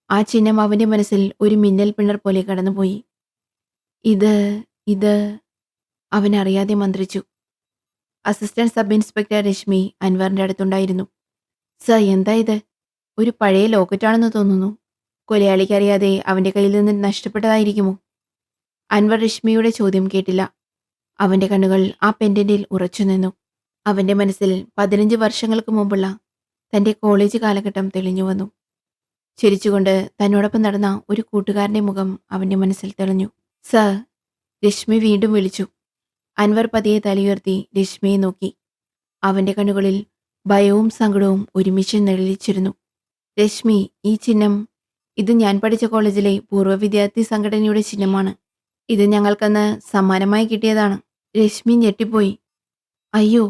ആ ചിഹ്നം അവന്റെ മനസ്സിൽ ഒരു മിന്നൽ പിണർ പോലെ കടന്നുപോയി. ഇത് അവൻ അറിയാതെ മന്ത്രിച്ചു. അസിസ്റ്റന്റ് സബ് ഇൻസ്പെക്ടർ രശ്മി അൻവറിന്റെ അടുത്തുണ്ടായിരുന്നു. സർ, എന്താ ഇത്? ഒരു പഴയ ലോക്കറ്റാണെന്ന് തോന്നുന്നു. കൊലയാളിക്കറിയാതെ അവന്റെ കയ്യിൽ നിന്ന് നഷ്ടപ്പെട്ടതായിരിക്കുമോ? അൻവർ രശ്മിയുടെ ചോദ്യം കേട്ടില്ല. അവന്റെ കണ്ണുകൾ ആ പെൻഡന്റിൽ ഉറച്ചുനിന്നു. അവന്റെ മനസ്സിൽ 15 വർഷങ്ങൾക്ക് മുമ്പുള്ള തന്റെ കോളേജ് കാലഘട്ടം തെളിഞ്ഞു വന്നു. ചിരിച്ചുകൊണ്ട് തന്നോടൊപ്പം നടന്ന ഒരു കൂട്ടുകാരന്റെ മുഖം അവന്റെ മനസ്സിൽ തെളിഞ്ഞു. സർ, രശ്മി വീണ്ടും വിളിച്ചു. അൻവർ പതിയെ തലയുയർത്തി രശ്മിയെ നോക്കി. അവന്റെ കണ്ണുകളിൽ ഭയവും സങ്കടവും ഒരുമിച്ച് നിഴലിച്ചിരുന്നു. രശ്മി, ഈ ചിഹ്നം, ഇത് ഞാൻ പഠിച്ച കോളേജിലെ പൂർവ്വ വിദ്യാർത്ഥി സംഘടനയുടെ ചിഹ്നമാണ്. ഇത് ഞങ്ങൾക്കന്ന് സമ്മാനമായി കിട്ടിയതാണ്. രശ്മി ഞെട്ടിപ്പോയി. അയ്യോ,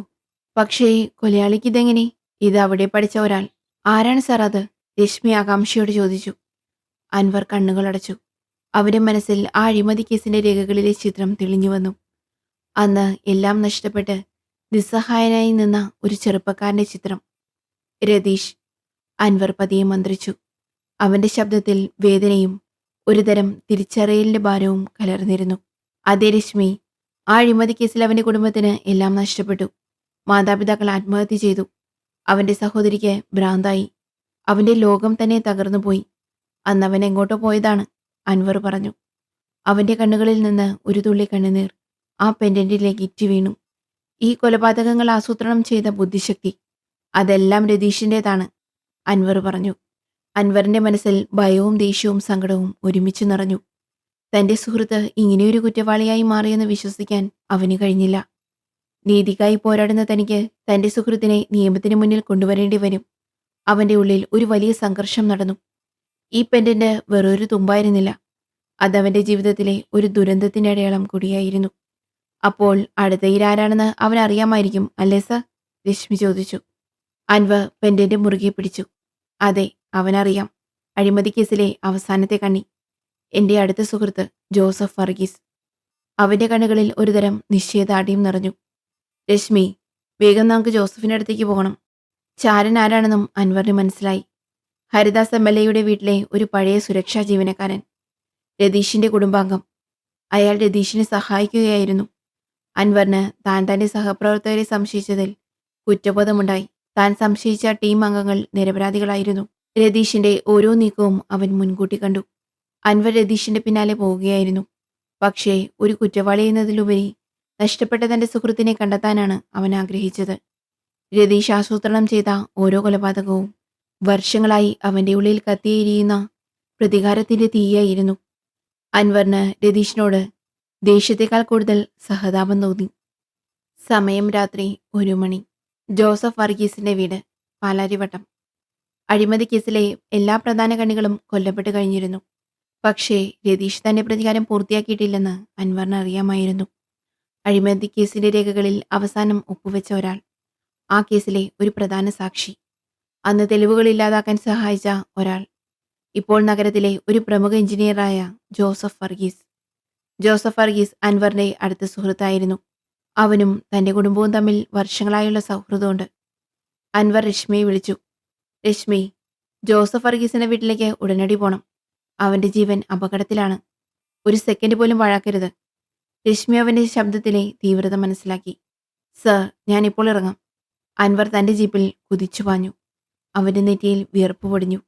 പക്ഷേ കൊലയാളിക്ക് ഇതെങ്ങനെ? ഇത് അവിടെ പഠിച്ച ഒരാൾ. ആരാണ് സാർ അത്? രശ്മി ആകാംക്ഷയോട് ചോദിച്ചു. അൻവർ കണ്ണുകൾ അടച്ചു. അവന്റെ മനസ്സിൽ ആ അഴിമതി കേസിന്റെ രേഖകളിലെ ചിത്രം തെളിഞ്ഞു വന്നു. അന്ന് എല്ലാം നഷ്ടപ്പെട്ട് നിസ്സഹായനായി നിന്ന ഒരു ചെറുപ്പക്കാരന്റെ ചിത്രം. രതീഷ്. അൻവർ പതിയെ മന്ത്രിച്ചു. അവന്റെ ശബ്ദത്തിൽ വേദനയും ഒരുതരം തിരിച്ചറിയലിന്റെ ഭാരവും കലർന്നിരുന്നു. അതേ രശ്മി, ആ അഴിമതി കേസിൽ അവന്റെ കുടുംബത്തിന് എല്ലാം നഷ്ടപ്പെട്ടു. മാതാപിതാക്കൾ ആത്മഹത്യ ചെയ്തു. അവന്റെ സഹോദരിക്ക് ഭ്രാന്തായി. അവന്റെ ലോകം തന്നെ തകർന്നുപോയി. അന്ന് അവൻ എങ്ങോട്ടോ പോയതാണ്, അൻവർ പറഞ്ഞു. അവന്റെ കണ്ണുകളിൽ നിന്ന് ഒരു തുള്ളി കണ്ണുനീർ ആ പെൻഡന്റിലേക്ക് ഇറ്റി വീണു. ഈ കൊലപാതകങ്ങൾ ആസൂത്രണം ചെയ്ത ബുദ്ധിശക്തി, അതെല്ലാം രതീഷിൻ്റെതാണ്, അൻവർ പറഞ്ഞു. അൻവറിന്റെ മനസ്സിൽ ഭയവും ദേഷ്യവും സങ്കടവും ഒരുമിച്ച് നിറഞ്ഞു. തന്റെ സുഹൃത്ത് ഇങ്ങനെയൊരു കുറ്റവാളിയായി മാറിയെന്ന് വിശ്വസിക്കാൻ അവന് കഴിഞ്ഞില്ല. നീതിക്കായി പോരാടുന്ന തനിക്ക് തന്റെ സുഹൃത്തിനെ നിയമത്തിന് മുന്നിൽ കൊണ്ടുവരേണ്ടി വരും. അവന്റെ ഉള്ളിൽ ഒരു വലിയ സംഘർഷം നടന്നു. ഈ പെൻഡന്റ് വെറൊരു തുമ്പായിരുന്നില്ല. അതവന്റെ ജീവിതത്തിലെ ഒരു ദുരന്തത്തിന്റെ അടയാളം കൂടിയായിരുന്നു. അപ്പോൾ അടുത്ത ഇരാരാണെന്ന് അവൻ അറിയാമായിരിക്കും, അല്ലേ സർ? രശ്മി ചോദിച്ചു. അൻവർ പെൻഡന്റ് മുറുകെ പിടിച്ചു. അതെ, അവനറിയാം. അഴിമതി കേസിലെ അവസാനത്തെ കണ്ണി. എന്റെ അടുത്ത സുഹൃത്ത് ജോസഫ് വർഗീസ്. അവന്റെ കണ്ണുകളിൽ ഒരുതരം നിശ്ചയദാർഢ്യം നിറഞ്ഞു. രശ്മി, വേഗം നമുക്ക് ജോസഫിന്റെ അടുത്തേക്ക് പോകണം. ചാരൻ ആരാണെന്നും അൻവറിന് മനസ്സിലായി. ഹരിദാസ് MLAയുടെ വീട്ടിലെ ഒരു പഴയ സുരക്ഷാ ജീവനക്കാരൻ. രതീഷിന്റെ കുടുംബാംഗം. അയാൾ രതീഷിനെ സഹായിക്കുകയായിരുന്നു. അൻവറിന് താൻ തന്റെ സഹപ്രവർത്തകരെ സംശയിച്ചതിൽ കുറ്റബോധമുണ്ടായി. താൻ സംശയിച്ച ടീം അംഗങ്ങൾ നിരപരാധികളായിരുന്നു. രതീഷിന്റെ ഓരോ നീക്കവും അവൻ മുൻകൂട്ടി കണ്ടു. അൻവർ രതീഷിന്റെ പിന്നാലെ പോവുകയായിരുന്നു. പക്ഷേ ഒരു കുറ്റവാളി എന്നതിലുപരി നഷ്ടപ്പെട്ട തന്റെ സുഹൃത്തിനെ കണ്ടെത്താനാണ് അവൻ ആഗ്രഹിച്ചത്. രതീഷ് ആസൂത്രണം ചെയ്ത ഓരോ കൊലപാതകവും വർഷങ്ങളായി അവന്റെ ഉള്ളിൽ കത്തിയെരിയുന്ന പ്രതികാരത്തിന്റെ തീയായിരുന്നു. അൻവറിന് രതീഷിനോട് ദേഷ്യത്തെക്കാൾ കൂടുതൽ സഹതാപം തോന്നി. സമയം രാത്രി 1 മണി. ജോസഫ് വർഗീസിന്റെ വീട്, പാലാരിവട്ടം. അഴിമതി കേസിലെ എല്ലാ പ്രധാന കണ്ണികളും കൊല്ലപ്പെട്ട് കഴിഞ്ഞിരുന്നു. പക്ഷേ രതീഷ് തന്റെ പ്രതികാരം പൂർത്തിയാക്കിയിട്ടില്ലെന്ന് അൻവറിന് അറിയാമായിരുന്നു. അഴിമതി കേസിന്റെ രേഖകളിൽ അവസാനം ഒപ്പുവെച്ച ഒരാൾ, ആ കേസിലെ ഒരു പ്രധാന സാക്ഷി, അന്ന് തെളിവുകൾ ഇല്ലാതാക്കാൻ സഹായിച്ച ഒരാൾ, ഇപ്പോൾ നഗരത്തിലെ ഒരു പ്രമുഖ എഞ്ചിനീയറായ ജോസഫ് വർഗീസ്. ജോസഫ് വർഗീസ് അൻവറിന്റെ അടുത്ത സുഹൃത്തായിരുന്നു. അവനും തന്റെ കുടുംബവും തമ്മിൽ വർഷങ്ങളായുള്ള സൗഹൃദമുണ്ട്. അൻവർ രശ്മിയെ വിളിച്ചു. രശ്മി, ജോസഫ് വർഗീസിന്റെ വീട്ടിലേക്ക് ഉടനടി പോണം. അവന്റെ ജീവൻ അപകടത്തിലാണ്. ഒരു സെക്കൻഡ് പോലും വഴക്കരുത്. രശ്മി അവന്റെ ശബ്ദത്തിലെ തീവ്രത മനസ്സിലാക്കി. സർ, ഞാനിപ്പോൾ ഇറങ്ങാം. അൻവർ തന്റെ ജീപ്പിൽ കുതിച്ചു പാഞ്ഞു. അവന്റെ നെറ്റിയിൽ വിയർപ്പ് പൊടിഞ്ഞു.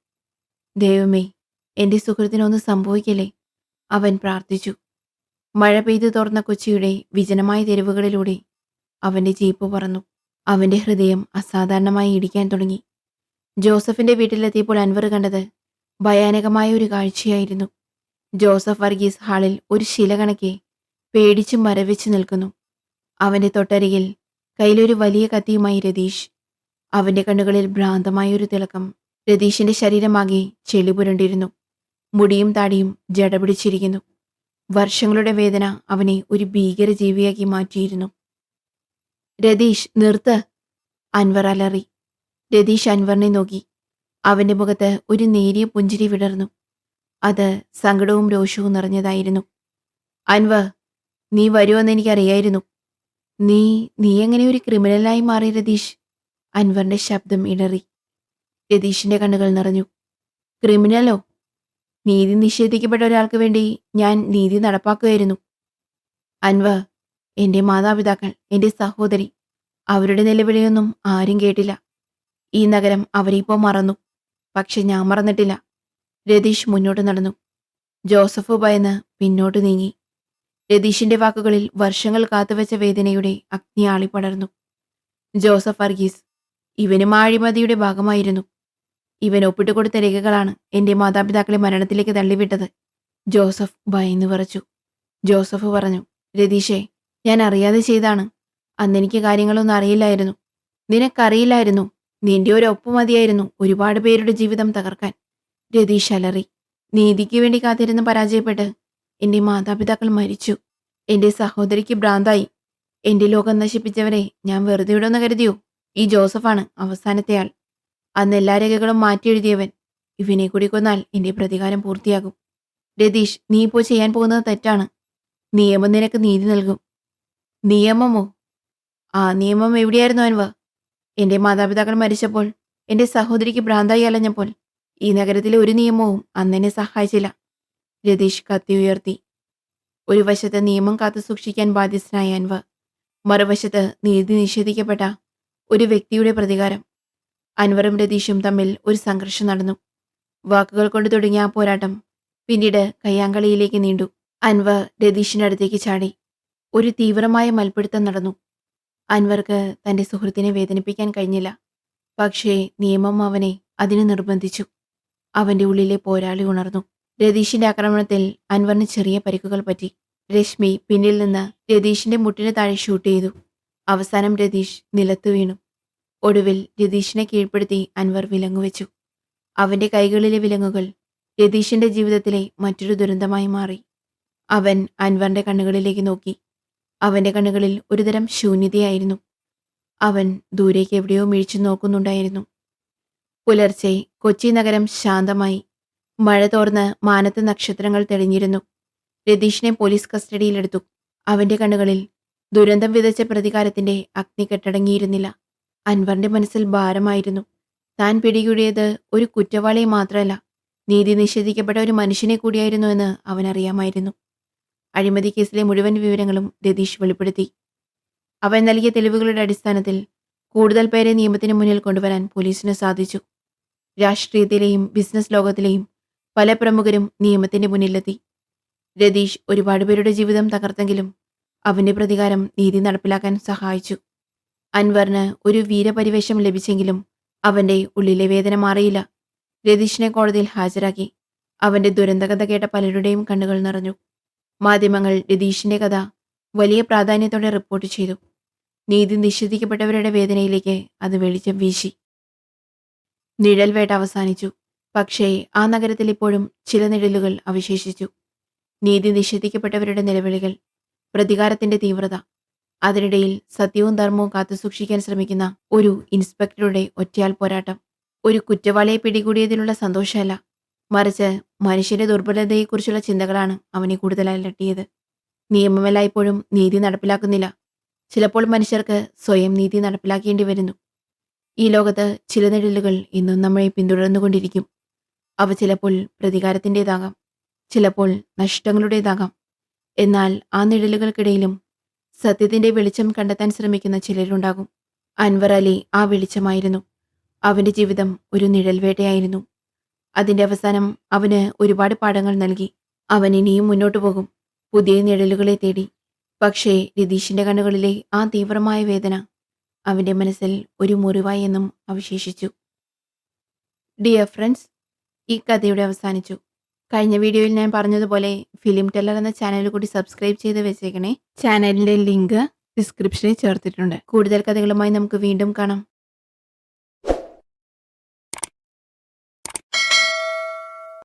ദൈവമേ, എന്റെ സുഹൃത്തിനൊന്നും സംഭവിക്കില്ലേ, അവൻ പ്രാർത്ഥിച്ചു. മഴ പെയ്തു തോർന്ന കൊച്ചിയുടെ വിജനമായ തെരുവുകളിലൂടെ അവന്റെ ജീപ്പ് പറന്നു. അവന്റെ ഹൃദയം അസാധാരണമായി ഇടിക്കാൻ തുടങ്ങി. ജോസഫിന്റെ വീട്ടിലെത്തിയപ്പോൾ അൻവർ കണ്ടത് ഭയാനകമായ ഒരു കാഴ്ചയായിരുന്നു. ജോസഫ് വർഗീസ് ഹാളിൽ ഒരു ശില കണക്കെ പേടിച്ചു മരവിച്ചു നിൽക്കുന്നു. അവന്റെ തൊട്ടരികിൽ കയ്യിലൊരു വലിയ കത്തിയുമായി രതീഷ്. അവന്റെ കണ്ണുകളിൽ ഭ്രാന്തമായൊരു തിളക്കം. രതീഷിന്റെ ശരീരമാകെ ചെളി പുരണ്ടിരുന്നു. മുടിയും താടിയും ജടപിടിച്ചിരിക്കുന്നു. വർഷങ്ങളുടെ വേദന അവനെ ഒരു ഭീകരജീവിയാക്കി മാറ്റിയിരുന്നു. രതീഷ്, നിർത്ത്! അൻവർ അലറി. രതീഷ് അൻവറിനെ നോക്കി. അവന്റെ മുഖത്ത് ഒരു നേരിയ പുഞ്ചിരി വിടർന്നു. അത് സങ്കടവും രോഷവും നിറഞ്ഞതായിരുന്നു. അൻവർ, നീ വരുമെന്ന് എനിക്കറിയായിരുന്നു. നീ എങ്ങനെ ഒരു ക്രിമിനലായി മാറി രതീഷ്? അൻവറിന്റെ ശബ്ദം ഇടറി. രതീഷിന്റെ കണ്ണുകൾ നിറഞ്ഞു. ക്രിമിനലോ? നീതി നിഷേധിക്കപ്പെട്ട ഒരാൾക്ക് വേണ്ടി ഞാൻ നീതി നടപ്പാക്കുകയായിരുന്നു. അൻവർ, എന്റെ മാതാപിതാക്കൾ, എന്റെ സഹോദരി, അവരുടെ നിലവിളിയൊന്നും ആരും കേട്ടില്ല. ഈ നഗരം അവരെ ഇപ്പോൾ മറന്നു. പക്ഷെ ഞാൻ മറന്നിട്ടില്ല. രതീഷ് മുന്നോട്ട് നടന്നു. ജോസഫ് ഭയന്ന് പിന്നോട്ട് നീങ്ങി. രതീഷിന്റെ വാക്കുകളിൽ വർഷങ്ങൾ കാത്തുവെച്ച വേദനയുടെ അഗ്നി ആളിപ്പടർന്നു. ജോസഫ് വർഗീസ്, ഇവനും ആ അഴിമതിയുടെ ഭാഗമായിരുന്നു. ഇവൻ ഒപ്പിട്ടുകൊടുത്ത രേഖകളാണ് എന്റെ മാതാപിതാക്കളെ മരണത്തിലേക്ക് തള്ളിവിട്ടത്. ജോസഫ് ഭയന്നു വിറച്ചു. ജോസഫ് പറഞ്ഞു, രതീഷേ, ഞാൻ അറിയാതെ ചെയ്താണ്. അന്നെനിക്ക് കാര്യങ്ങളൊന്നും അറിയില്ലായിരുന്നു. നിനക്കറിയില്ലായിരുന്നു. നിന്റെ ഒരു ഒപ്പ് മതിയായിരുന്നു ഒരുപാട് പേരുടെ ജീവിതം തകർക്കാൻ. രതീഷ് അലറി. നീതിക്ക് വേണ്ടി കാത്തിരുന്ന് പരാജയപ്പെട്ട് എന്റെ മാതാപിതാക്കൾ മരിച്ചു. എന്റെ സഹോദരിക്ക് ഭ്രാന്തായി. എന്റെ ലോകം നശിപ്പിച്ചവരെ ഞാൻ വെറുതെ വിടുമെന്ന് കരുതിയോ? ഈ ജോസഫാണ് അവസാനത്തെ ആൾ. അന്ന് എല്ലാ രേഖകളും മാറ്റിയെഴുതിയവൻ. ഇവനെ കൂടി കൊന്നാൽ എന്റെ പ്രതികാരം പൂർത്തിയാകും. രതീഷ്, നീ ഇപ്പോൾ ചെയ്യാൻ പോകുന്നത് തെറ്റാണ്. നിയമം നിനക്ക് നീതി നൽകും. നിയമമോ? ആ നിയമം എവിടെയായിരുന്നു അൻവർ? എന്റെ മാതാപിതാക്കൾ മരിച്ചപ്പോൾ, എന്റെ സഹോദരിക്ക് ഭ്രാന്തായി അലഞ്ഞപ്പോൾ ഈ നഗരത്തിലെ ഒരു നിയമവും അന്നെന്നെ സഹായിച്ചില്ല. രതീഷ് കത്തി ഉയർത്തി. ഒരു വശത്ത് നിയമം കാത്തു സൂക്ഷിക്കാൻ ബാധ്യസ്ഥനായ അൻവർ, മറുവശത്ത് നീതി നിഷേധിക്കപ്പെട്ട ഒരു വ്യക്തിയുടെ പ്രതികാരം. അൻവറും രതീഷും തമ്മിൽ ഒരു സംഘർഷം നടന്നു. വാക്കുകൾ കൊണ്ട് തുടങ്ങിയ ആ പോരാട്ടം പിന്നീട് കയ്യാങ്കളിയിലേക്ക് നീണ്ടു. അൻവർ രതീഷിന്റെ അടുത്തേക്ക് ചാടി. ഒരു തീവ്രമായ മൽപ്പിടുത്തം നടന്നു. അൻവർക്ക് തന്റെ സുഹൃത്തിനെ വേദനിപ്പിക്കാൻ കഴിഞ്ഞില്ല. പക്ഷേ നിയമം അവനെ അതിന് നിർബന്ധിച്ചു. അവന്റെ ഉള്ളിലെ പോരാളി ഉണർന്നു. രതീഷിന്റെ ആക്രമണത്തിൽ അൻവറിന് ചെറിയ പരിക്കുകൾ പറ്റി. രശ്മി പിന്നിൽ നിന്ന് രതീഷിന്റെ മുട്ടിന് താഴെ ഷൂട്ട് ചെയ്തു. അവസാനം രതീഷ് നിലത്തു വീണു. ഒടുവിൽ രതീഷിനെ കീഴ്പ്പെടുത്തി അൻവർ വിലങ്ങുവെച്ചു. അവന്റെ കൈകളിലെ വിലങ്ങുകൾ രതീഷിന്റെ ജീവിതത്തിലെ മറ്റൊരു ദുരന്തമായി മാറി. അവൻ അൻവറിന്റെ കണ്ണുകളിലേക്ക് നോക്കി. അവന്റെ കണ്ണുകളിൽ ഒരുതരം ശൂന്യതയായിരുന്നു. അവൻ ദൂരേക്ക് എവിടെയോ മിഴിച്ചു നോക്കുന്നുണ്ടായിരുന്നു. പുലർച്ചെ കൊച്ചി നഗരം ശാന്തമായി. മഴ തോർന്ന് മാനത്ത് നക്ഷത്രങ്ങൾ തെളിഞ്ഞിരുന്നു. രതീഷിനെ പോലീസ് കസ്റ്റഡിയിലെടുത്തു. അവന്റെ കണ്ണുകളിൽ ദുരന്തം വിതച്ച പ്രതികാരത്തിന്റെ അഗ്നി കെട്ടടങ്ങിയിരുന്നില്ല. അൻവറിന്റെ മനസ്സിൽ ഭാരമായിരുന്നു. താൻ പിടികൂടിയത് ഒരു കുറ്റവാളിയെ മാത്രമല്ല, നീതി നിഷേധിക്കപ്പെട്ട ഒരു മനുഷ്യനെ കൂടിയായിരുന്നു എന്ന് അവനറിയാമായിരുന്നു. അഴിമതി കേസിലെ മുഴുവൻ വിവരങ്ങളും രതീഷ് വെളിപ്പെടുത്തി. അവൻ നൽകിയ തെളിവുകളുടെ അടിസ്ഥാനത്തിൽ കൂടുതൽ പേരെ നിയമത്തിന് മുന്നിൽ കൊണ്ടുവരാൻ പോലീസിന് സാധിച്ചു. രാഷ്ട്രീയത്തിലെയും ബിസിനസ് ലോകത്തിലെയും പല പ്രമുഖരും നിയമത്തിന്റെ മുന്നിലെത്തി. രതീഷ് ഒരുപാട് പേരുടെ ജീവിതം തകർത്തെങ്കിലും അവന്റെ പ്രതികാരം നീതി നടപ്പിലാക്കാൻ സഹായിച്ചു. അൻവറിന് ഒരു വീരപരിവേഷം ലഭിച്ചെങ്കിലും അവന്റെ ഉള്ളിലെ വേദന മാറിയില്ല. രതീഷിനെ കോടതിയിൽ ഹാജരാക്കി. അവന്റെ ദുരന്തകഥ കേട്ട പലരുടെയും കണ്ണുകൾ നിറഞ്ഞു. മാധ്യമങ്ങൾ രതീഷിന്റെ കഥ വലിയ പ്രാധാന്യത്തോടെ റിപ്പോർട്ട് ചെയ്തു. നീതി നിഷേധിക്കപ്പെട്ടവരുടെ വേദനയിലേക്ക് അത് വെളിച്ചം വീശി. നിഴൽവേട്ട അവസാനിച്ചു. പക്ഷേ ആ നഗരത്തിൽ ഇപ്പോഴും ചില നിഴലുകൾ അവശേഷിച്ചു. നീതി നിഷേധിക്കപ്പെട്ടവരുടെ നിലവിളികൾ, പ്രതികാരത്തിന്റെ തീവ്രത. അതിനിടയിൽ സത്യവും ധർമ്മവും കാത്തുസൂക്ഷിക്കാൻ ശ്രമിക്കുന്ന ഒരു ഇൻസ്പെക്ടറുടെ ഒറ്റയാൾ പോരാട്ടം. ഒരു കുറ്റവാളിയെ പിടികൂടിയതിലുള്ള സന്തോഷമല്ല, മറിച്ച് മനുഷ്യന്റെ ദുർബലതയെക്കുറിച്ചുള്ള ചിന്തകളാണ് അവനെ കൂടുതൽ അലട്ടിയത്. നിയമമെല്ലായ്പ്പോഴും നീതി നടപ്പിലാക്കുന്നില്ല. ചിലപ്പോൾ മനുഷ്യർക്ക് സ്വയം നീതി നടപ്പിലാക്കേണ്ടി വരുന്നു. ഈ ലോകത്ത് ചില നിഴലുകൾ ഇന്നും നമ്മളെ പിന്തുടർന്നുകൊണ്ടിരിക്കും. അവ ചിലപ്പോൾ പ്രതികാരത്തിൻ്റെതാകാം, ചിലപ്പോൾ നഷ്ടങ്ങളുടേതാകാം. എന്നാൽ ആ നിഴലുകൾക്കിടയിലും സത്യത്തിന്റെ വെളിച്ചം കണ്ടെത്താൻ ശ്രമിക്കുന്ന ചിലരുണ്ടാകും. അൻവർ അലി ആ വെളിച്ചമായിരുന്നു. അവന്റെ ജീവിതം ഒരു നിഴൽവേട്ടയായിരുന്നു. അതിന്റെ അവസാനം അവന് ഒരുപാട് പാഠങ്ങൾ നൽകി. അവൻ ഇനിയും മുന്നോട്ടു പോകും, പുതിയ നിഴലുകളെ തേടി. പക്ഷേ രതീഷിന്റെ കണ്ണുകളിലെ ആ തീവ്രമായ വേദന അവന്റെ മനസ്സിൽ ഒരു മുറിവായി എന്നും അവശേഷിച്ചു. ഡിയർ ഫ്രണ്ട്സ്, ഈ കഥയുടെ അവസാനിച്ചു. കഴിഞ്ഞ വീഡിയോയിൽ ഞാൻ പറഞ്ഞതുപോലെ ഫിലിം ടെല്ലർ എന്ന ചാനൽ കൂടി സബ്സ്ക്രൈബ് ചെയ്ത് വെച്ചേക്കണേ. ചാനലിന്റെ ലിങ്ക് ഡിസ്ക്രിപ്ഷനിൽ ചേർത്തിട്ടുണ്ട്. കൂടുതൽ കഥകളുമായി നമുക്ക് വീണ്ടും കാണാം.